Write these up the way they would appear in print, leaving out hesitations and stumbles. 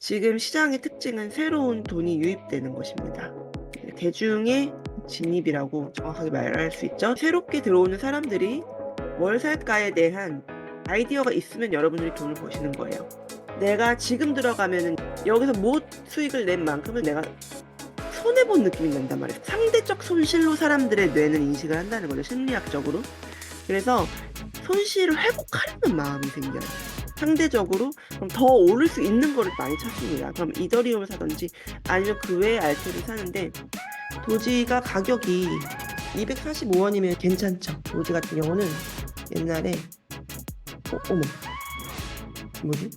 지금 시장의 특징은 새로운 돈이 유입되는 것입니다. 대중의 진입이라고 정확하게 말할 수 있죠. 새롭게 들어오는 사람들이 뭘 살까에 대한 아이디어가 있으면 여러분들이 돈을 버시는 거예요. 내가 지금 들어가면은 여기서 못 수익을 낸 만큼을 내가 손해본 느낌이 난단 말이에요. 상대적 손실로 사람들의 뇌는 인식을 한다는 거죠, 심리학적으로. 그래서 손실을 회복하려는 마음이 생겨요. 상대적으로 그럼 더 오를 수 있는 거를 많이 찾습니다. 그럼 이더리움을 사든지 아니면 그 외의 알트를 사는데, 도지가 가격이 245원이면 괜찮죠. 도지 같은 경우는 옛날에 어머, 뭐지?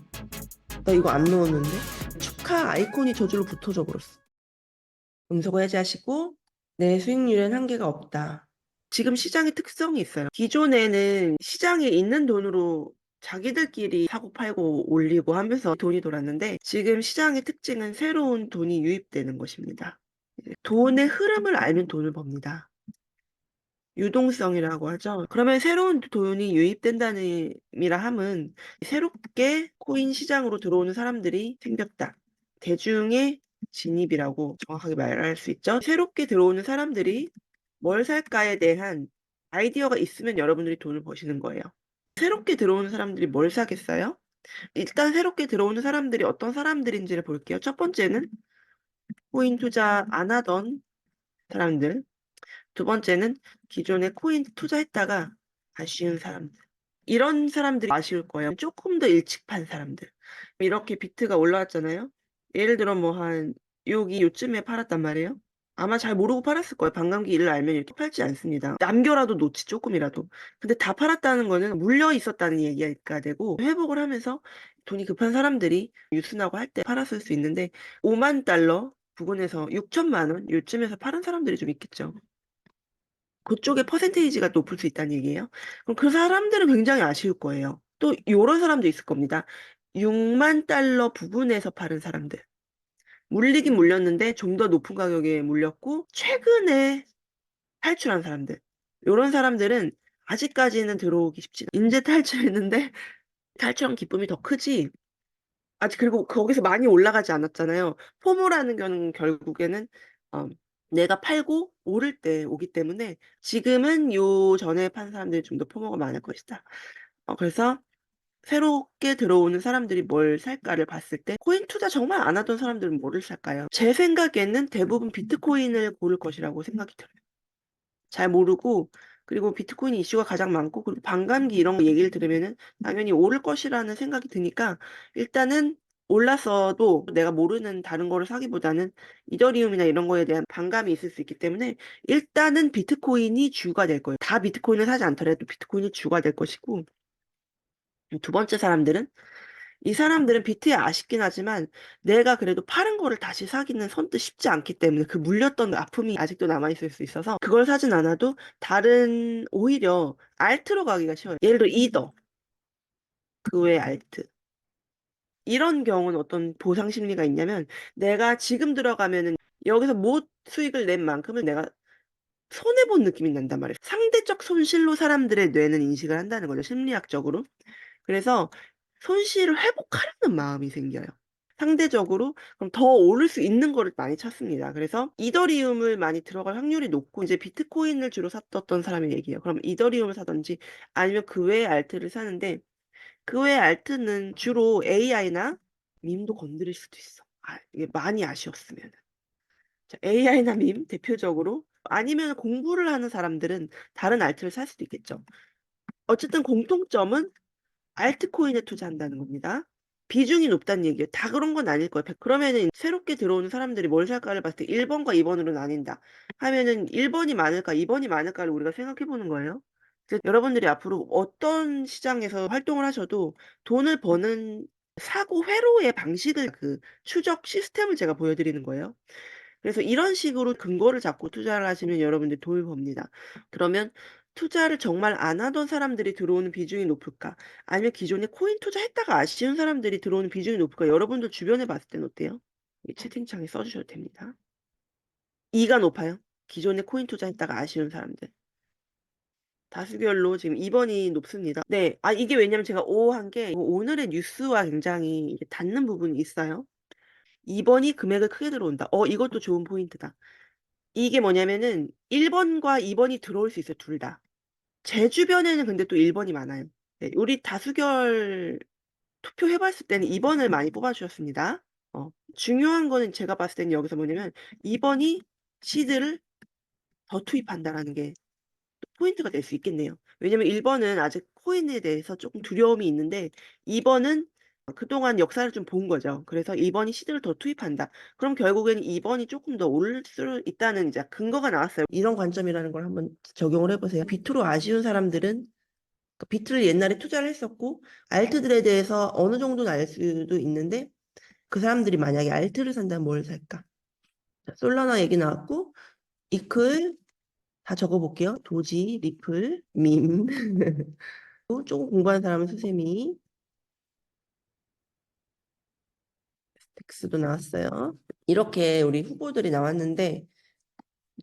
나 이거 안 넣었는데? 축하 아이콘이 저절로 붙어져 버렸어. 음소거 해제하시고, 내 수익률엔 한계가 없다. 지금 시장의 특성이 있어요. 기존에는 시장에 있는 돈으로 자기들끼리 사고 팔고 올리고 하면서 돈이 돌았는데, 지금 시장의 특징은 새로운 돈이 유입되는 것입니다. 돈의 흐름을 알면 돈을 법니다. 유동성이라고 하죠. 그러면 새로운 돈이 유입된다는 의미라 함은 새롭게 코인 시장으로 들어오는 사람들이 생겼다. 대중의 진입이라고 정확하게 말할 수 있죠. 새롭게 들어오는 사람들이 뭘 살까에 대한 아이디어가 있으면 여러분들이 돈을 버시는 거예요. 새롭게 들어오는 사람들이 뭘 사겠어요? 일단 새롭게 들어오는 사람들이 어떤 사람들인지를 볼게요. 첫 번째는 코인 투자 안 하던 사람들. 두 번째는 기존에 코인 투자했다가 아쉬운 사람들. 이런 사람들이 아쉬울 거예요. 조금 더 일찍 판 사람들. 이렇게 비트가 올라왔잖아요. 예를 들어 뭐 한 여기 요쯤에 팔았단 말이에요. 아마 잘 모르고 팔았을 거예요. 반감기 일을 알면 이렇게 팔지 않습니다. 남겨라도 놓지, 조금이라도. 근데 다 팔았다는 거는 물려 있었다는 얘기가 되고, 회복을 하면서 돈이 급한 사람들이 유순하고 할 때 팔았을 수 있는데, 5만 달러 부근에서 6천만 원 요쯤에서 파는 사람들이 좀 있겠죠. 그쪽의 퍼센테이지가 높을 수 있다는 얘기예요. 그럼 그 사람들은 굉장히 아쉬울 거예요. 또 요런 사람도 있을 겁니다. 6만 달러 부근에서 파는 사람들. 물리긴 물렸는데 좀 더 높은 가격에 물렸고 최근에 탈출한 사람들. 요런 사람들은 아직까지는 들어오기 쉽지 않아요. 인제 탈출했는데 탈출한 기쁨이 더 크지. 아직 그리고 거기서 많이 올라가지 않았잖아요. 포모라는 거는 결국에는 어 내가 팔고 오를 때 오기 때문에 지금은 요 전에 판 사람들이 좀 더 포모가 많을 것이다. 그래서 새롭게 들어오는 사람들이 뭘 살까를 봤을 때 코인 투자 정말 안 하던 사람들은 뭐를 살까요? 제 생각에는 대부분 비트코인을 고를 것이라고 생각이 들어요. 잘 모르고, 그리고 비트코인 이슈가 가장 많고, 그리고 반감기 이런 거 얘기를 들으면은 당연히 오를 것이라는 생각이 드니까 일단은 올랐어도 내가 모르는 다른 거를 사기보다는 이더리움이나 이런 거에 대한 반감이 있을 수 있기 때문에 일단은 비트코인이 주가 될 거예요. 다 비트코인을 사지 않더라도 비트코인이 주가 될 것이고, 두 번째 사람들은, 이 사람들은 비트에 아쉽긴 하지만 내가 그래도 파는 거를 다시 사기는 선뜻 쉽지 않기 때문에 그 물렸던 아픔이 아직도 남아있을 수 있어서 그걸 사진 않아도 다른, 오히려 알트로 가기가 쉬워요. 예를 들어 이더, 그 외 알트. 이런 경우는 어떤 보상 심리가 있냐면, 내가 지금 들어가면은 여기서 못 수익을 낸 만큼을 내가 손해본 느낌이 난단 말이에요. 상대적 손실로 사람들의 뇌는 인식을 한다는 거죠, 심리학적으로. 그래서 손실을 회복하려는 마음이 생겨요. 상대적으로 그럼 더 오를 수 있는 거를 많이 찾습니다. 그래서 이더리움을 많이 들어갈 확률이 높고, 이제 비트코인을 주로 샀었던 사람의 얘기예요. 그럼 이더리움을 사든지 아니면 그 외의 알트를 사는데, 그 외의 알트는 주로 AI나 밈도 건드릴 수도 있어. 이게 많이 아쉬웠으면. AI나 밈 대표적으로, 아니면 공부를 하는 사람들은 다른 알트를 살 수도 있겠죠. 어쨌든 공통점은 알트코인에 투자한다는 겁니다. 비중이 높다는 얘기예요. 다 그런 건 아닐 거예요. 그러면은 새롭게 들어오는 사람들이 뭘 살까를 봤을 때 1번과 2번으로 나뉜다 하면은 1번이 많을까, 2번이 많을까를 우리가 생각해 보는 거예요. 그래서 여러분들이 앞으로 어떤 시장에서 활동을 하셔도 돈을 버는 사고 회로의 방식을, 그 추적 시스템을 제가 보여드리는 거예요. 그래서 이런 식으로 근거를 잡고 투자를 하시면 여러분들이 돈을 법니다. 그러면 투자를 정말 안 하던 사람들이 들어오는 비중이 높을까? 아니면 기존에 코인 투자했다가 아쉬운 사람들이 들어오는 비중이 높을까? 여러분들 주변에 봤을 때는 어때요? 이 채팅창에 써 주셔도 됩니다. 2가 높아요. 기존에 코인 투자했다가 아쉬운 사람들. 다수결로 지금 2번이 높습니다. 네. 이게 왜냐면 제가 5 한 게 오늘의 뉴스와 굉장히 이게 닿는 부분이 있어요. 2번이 금액을 크게 들어온다. 이것도 좋은 포인트다. 이게 뭐냐면은 1번과 2번이 들어올 수 있어요, 둘 다. 제 주변에는 근데 또 1번이 많아요. 네, 우리 다수결 투표해봤을 때는 2번을 많이 뽑아주셨습니다. 중요한 거는 제가 봤을 때는 여기서 뭐냐면 2번이 시드를 더 투입한다라는 게 포인트가 될 수 있겠네요. 왜냐면 1번은 아직 코인에 대해서 조금 두려움이 있는데 2번은 그동안 역사를 좀 본 거죠. 그래서 2번이 시드를 더 투입한다. 그럼 결국에는 2번이 조금 더 오를 수 있다는 이제 근거가 나왔어요. 이런 관점이라는 걸 한번 적용을 해보세요. 비트로 아쉬운 사람들은 비트를 옛날에 투자를 했었고 알트들에 대해서 어느 정도는 알 수도 있는데 그 사람들이 만약에 알트를 산다면 뭘 살까? 자, 솔라나 얘기 나왔고 이클 다 적어볼게요. 도지, 리플, 밈. 조금 공부하는 사람은 수세미, 텍스도 나왔어요. 이렇게 우리 후보들이 나왔는데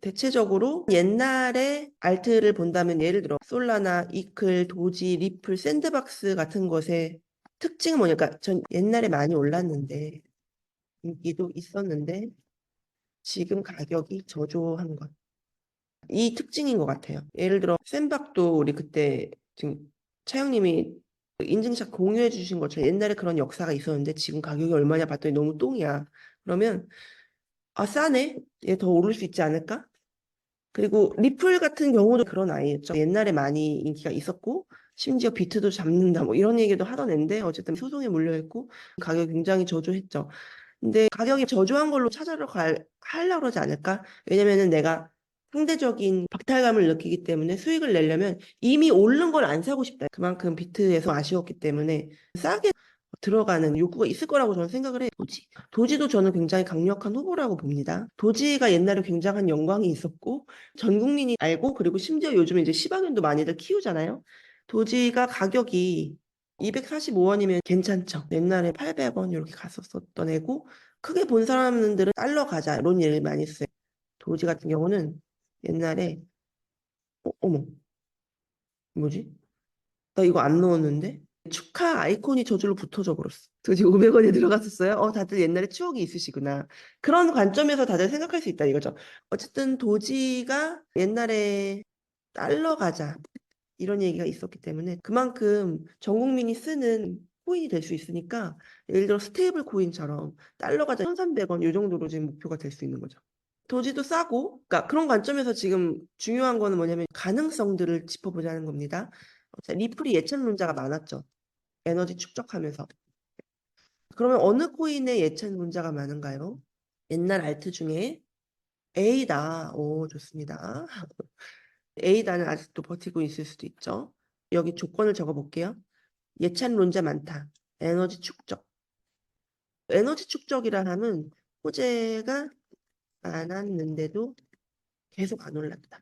대체적으로 옛날에 알트를 본다면 예를 들어 솔라나, 이클, 도지, 리플, 샌드박스 같은 것의 특징은 뭐냐? 그러니까 전 옛날에 많이 올랐는데 인기도 있었는데 지금 가격이 저조한 것. 이 특징인 것 같아요. 예를 들어 샌박도 우리 그때 지금 차영님이 인증샷 공유해 주신 것처럼 옛날에 그런 역사가 있었는데 지금 가격이 얼마냐 봤더니 너무 똥이야. 그러면 아 싸네? 얘 더 오를 수 있지 않을까? 그리고 리플 같은 경우도 그런 아이였죠. 옛날에 많이 인기가 있었고 심지어 비트도 잡는다 뭐 이런 얘기도 하던 앤데 어쨌든 소송에 몰려있고 가격이 굉장히 저조했죠. 근데 가격이 저조한 걸로 하려고 그러지 않을까? 왜냐면은 내가 상대적인 박탈감을 느끼기 때문에 수익을 내려면 이미 오른 걸 안 사고 싶다. 그만큼 비트에서 아쉬웠기 때문에 싸게 들어가는 욕구가 있을 거라고 저는 생각을 해요. 도지도 저는 굉장히 강력한 후보라고 봅니다. 도지가 옛날에 굉장한 영광이 있었고 전 국민이 알고 그리고 심지어 요즘에 이제 시바견도 많이들 키우잖아요. 도지가 가격이 245원이면 괜찮죠. 옛날에 800원 이렇게 갔었던 애고 크게 본 사람들은 달러 가자 이런 얘기를 많이 써요. 도지 같은 경우는 옛날에 어머 뭐지? 나 이거 안 넣었는데? 축하 아이콘이 저절로 붙어져 버렸어. 도지 500원이 들어갔었어요? 다들 옛날에 추억이 있으시구나. 그런 관점에서 다들 생각할 수 있다 이거죠. 어쨌든 도지가 옛날에 달러 가자 이런 얘기가 있었기 때문에 그만큼 전 국민이 쓰는 코인이 될 수 있으니까 예를 들어 스테이블 코인처럼 달러가 1,300원 이 정도로 지금 목표가 될 수 있는 거죠. 도지도 싸고 그러니까 그런 관점에서 지금 중요한 거는 뭐냐면 가능성들을 짚어보자는 겁니다. 자, 리플이 예측론자가 많았죠. 에너지 축적하면서. 그러면 어느 코인에 예측론자가 많은가요? 옛날 알트 중에 에이다. 오, 좋습니다. 에이다는 아직도 버티고 있을 수도 있죠. 여기 조건을 적어볼게요. 예찬론자 많다. 에너지 축적. 에너지 축적이라 하면 호재가 많았는데도 계속 안 올랐다.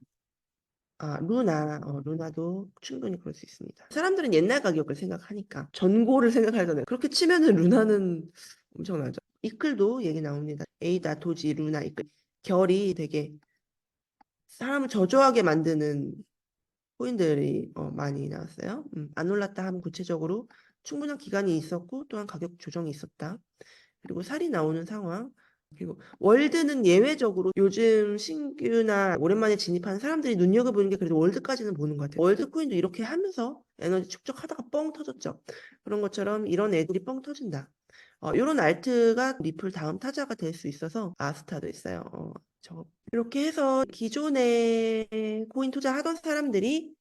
아, 루나도 충분히 그럴 수 있습니다. 사람들은 옛날 가격을 생각하니까 전고를 생각하잖아요. 그렇게 치면은 루나는 엄청나죠. 이클도 얘기 나옵니다. 에이다, 도지, 루나, 이클. 결이 되게 사람을 저조하게 만드는 코인들이 많이 나왔어요. 안 올랐다 하면 구체적으로 충분한 기간이 있었고 또한 가격 조정이 있었다. 그리고 살이 나오는 상황. 그리고 월드는 예외적으로 요즘 신규나 오랜만에 진입하는 사람들이 눈여겨보는 게 그래도 월드까지는 보는 것 같아요. 월드 코인도 이렇게 하면서 에너지 축적하다가 뻥 터졌죠. 그런 것처럼 이런 애들이 뻥 터진다. 이런 알트가 리플 다음 타자가 될 수 있어서 아스타도 있어요. 이렇게 해서 기존에 코인 투자하던 사람들이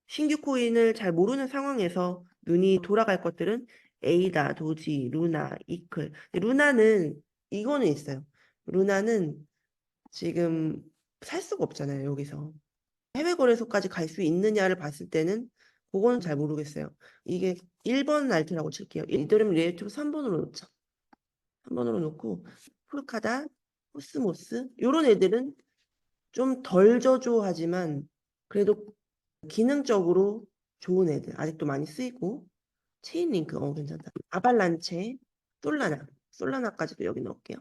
신규 코인을 잘 모르는 상황에서 눈이 돌아갈 것들은 에이다, 도지, 루나, 이클. 루나는 이거는 있어요. 루나는 지금 살 수가 없잖아요, 여기서. 해외 거래소까지 갈 수 있느냐를 봤을 때는 그거는 잘 모르겠어요. 이게 1번 알트라고 칠게요. 이더리움 리에이트로 3번으로 놓죠. 3번으로 놓고 폴카다, 코스모스 이런 애들은 좀 덜 저조하지만 그래도 기능적으로 좋은 애들 아직도 많이 쓰이고 체인링크 괜찮다. 아발란체, 솔라나까지도 여기 넣을게요.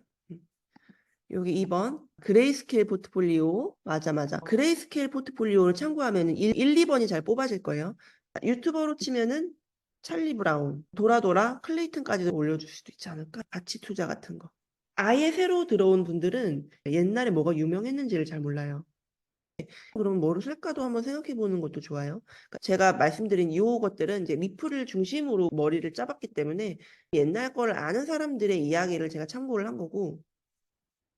여기 2번 그레이스케일 포트폴리오 맞아 그레이스케일 포트폴리오를 참고하면 2번이 잘 뽑아질 거예요. 유튜버로 치면은 찰리 브라운, 도라도라, 클레이튼까지도 올려줄 수도 있지 않을까? 가치 투자 같은 거. 아예 새로 들어온 분들은 옛날에 뭐가 유명했는지를 잘 몰라요. 그럼 뭐를 쓸까도 한번 생각해 보는 것도 좋아요. 그러니까 제가 말씀드린 이 것들은 이제 리플을 중심으로 머리를 짜봤기 때문에 옛날 거를 아는 사람들의 이야기를 제가 참고를 한 거고,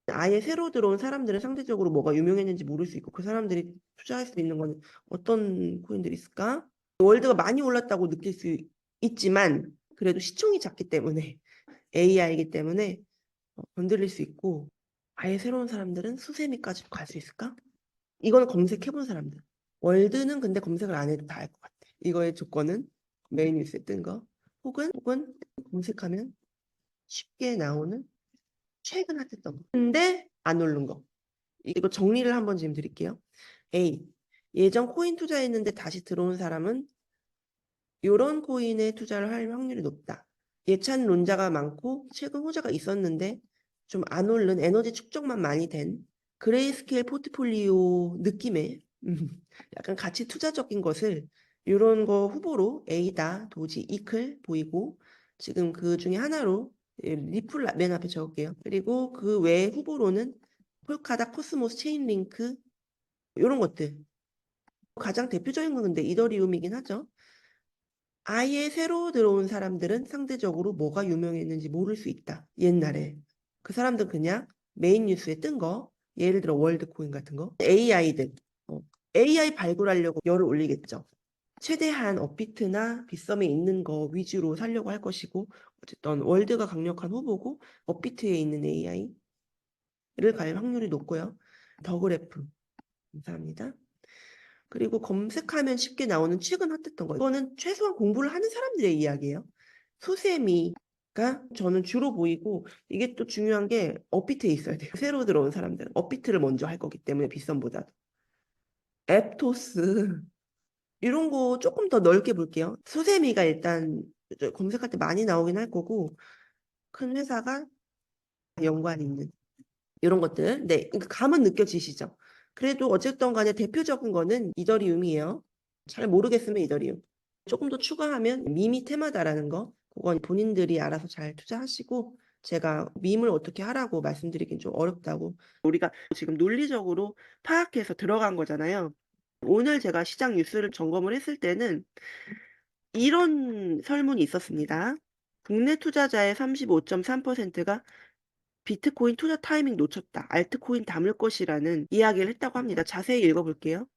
아예 새로 들어온 사람들은 상대적으로 뭐가 유명했는지 모를 수 있고, 그 사람들이 투자할 수 있는 건 어떤 코인들이 있을까? 월드가 많이 올랐다고 느낄 수 있지만 그래도 시총이 작기 때문에 AI이기 때문에 건드릴 수 있고, 아예 새로운 사람들은 수세미까지 갈 수 있을까? 이거는 검색해본 사람들. 월드는 근데 검색을 안 해도 다 알 것 같아. 이거의 조건은 메인 뉴스에 뜬 거. 혹은 검색하면 쉽게 나오는 최근 핫했던 거. 근데 안 오른 거. 이거 정리를 한번 지금 드릴게요. A. 예전 코인 투자했는데 다시 들어온 사람은 이런 코인에 투자를 할 확률이 높다. 예찬론자가 많고 최근 호재가 있었는데 좀 안 오른 에너지 축적만 많이 된 그레이스케일 포트폴리오 느낌의 약간 가치 투자적인 것을 이런 거 후보로 에이다, 도지, 이클 보이고 지금 그 중에 하나로 리플 맨 앞에 적을게요. 그리고 그 외 후보로는 폴카다, 코스모스, 체인링크 이런 것들. 가장 대표적인 건 근데 이더리움이긴 하죠. 아예 새로 들어온 사람들은 상대적으로 뭐가 유명했는지 모를 수 있다. 옛날에. 그 사람들은 그냥 메인 뉴스에 뜬 거, 예를 들어 월드코인 같은 거, AI들, AI 발굴하려고 열을 올리겠죠. 최대한 업비트나 빗썸에 있는 거 위주로 살려고 할 것이고, 어쨌든 월드가 강력한 후보고, 업비트에 있는 AI를 갈 확률이 높고요. 더그래프, 감사합니다. 그리고 검색하면 쉽게 나오는 최근 핫했던 거. 이거는 최소한 공부를 하는 사람들의 이야기예요. 소세미가 저는 주로 보이고, 이게 또 중요한 게 업비트에 있어야 돼요. 새로 들어온 사람들은 업비트를 먼저 할 거기 때문에 빗썸보다도. 앱토스 이런 거 조금 더 넓게 볼게요. 소세미가 일단 검색할 때 많이 나오긴 할 거고, 큰 회사가 연관이 있는 이런 것들. 네, 그러니까 감은 느껴지시죠? 그래도 어쨌든 간에 대표적인 거는 이더리움이에요. 잘 모르겠으면 이더리움. 조금 더 추가하면 밈이 테마다라는 거. 그건 본인들이 알아서 잘 투자하시고 제가 밈을 어떻게 하라고 말씀드리긴 좀 어렵다고. 우리가 지금 논리적으로 파악해서 들어간 거잖아요. 오늘 제가 시장 뉴스를 점검을 했을 때는 이런 설문이 있었습니다. 국내 투자자의 35.3%가 비트코인 투자 타이밍 놓쳤다. 알트코인 담을 것이라는 이야기를 했다고 합니다. 자세히 읽어볼게요.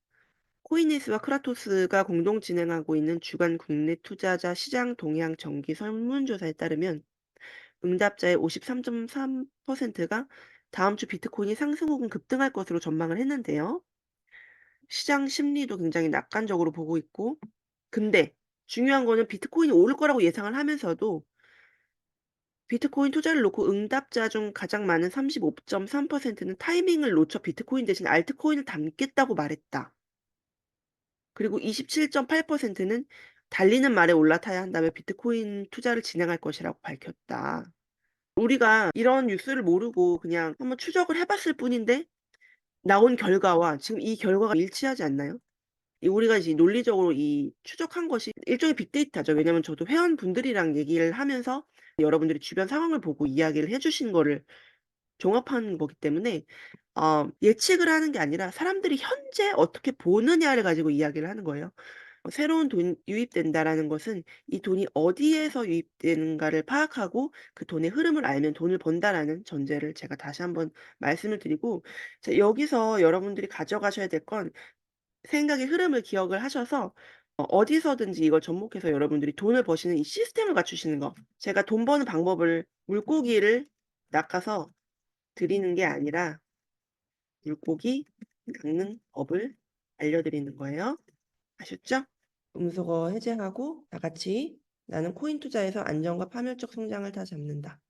코인에이스와 크라토스가 공동 진행하고 있는 주간 국내 투자자 시장 동향 정기 설문조사에 따르면 응답자의 53.3%가 다음 주 비트코인이 상승 혹은 급등할 것으로 전망을 했는데요. 시장 심리도 굉장히 낙관적으로 보고 있고, 근데 중요한 거는 비트코인이 오를 거라고 예상을 하면서도 비트코인 투자를 놓고 응답자 중 가장 많은 35.3%는 타이밍을 놓쳐 비트코인 대신 알트코인을 담겠다고 말했다. 그리고 27.8%는 달리는 말에 올라타야 한다며 비트코인 투자를 진행할 것이라고 밝혔다. 우리가 이런 뉴스를 모르고 그냥 한번 추적을 해봤을 뿐인데 나온 결과와 지금 이 결과가 일치하지 않나요? 우리가 이제 논리적으로 이 추적한 것이 일종의 빅데이터죠. 왜냐면 저도 회원분들이랑 얘기를 하면서 여러분들이 주변 상황을 보고 이야기를 해주신 거를 종합한 거기 때문에 예측을 하는 게 아니라 사람들이 현재 어떻게 보느냐를 가지고 이야기를 하는 거예요. 새로운 돈이 유입된다라는 것은 이 돈이 어디에서 유입되는가를 파악하고 그 돈의 흐름을 알면 돈을 번다라는 전제를 제가 다시 한번 말씀을 드리고, 자, 여기서 여러분들이 가져가셔야 될 건 생각의 흐름을 기억을 하셔서 어디서든지 이걸 접목해서 여러분들이 돈을 버시는 이 시스템을 갖추시는 거. 제가 돈 버는 방법을 물고기를 낚아서 드리는 게 아니라 물고기 낚는 법을 알려드리는 거예요. 아셨죠? 음소거 해제하고 다 같이 나는 코인 투자에서 안정과 파멸적 성장을 다 잡는다.